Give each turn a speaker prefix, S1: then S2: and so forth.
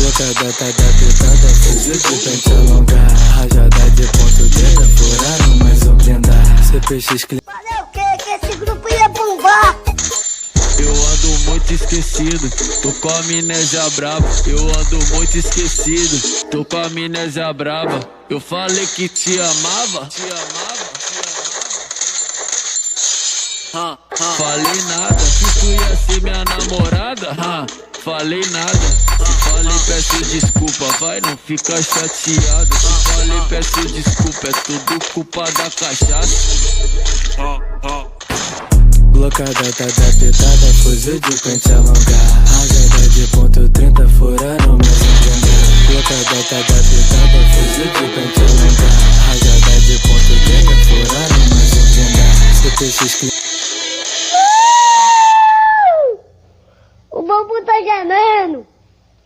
S1: Blocada tá da pitada, fuzil de pente alongar. Rajada de ponto 30, furaram mais um blindar. CPX
S2: Valeu, que esse grupo ia bombar.
S3: Eu ando muito esquecido, tô com a amnésia brava. Eu ando muito esquecido, tô com a amnésia brava. Eu falei que te amava, falei nada, que tu ia ser minha namorada, falei nada. Se falei, peço desculpa, vai, não fica chateado. Se falei, peço desculpa, é tudo culpa da cachaça.
S1: Blocada tá da pitada, fuzil de pente alongar. Rajada de ponto 30, furaram mais um blindar. Blocada tá da pitada, fuzil de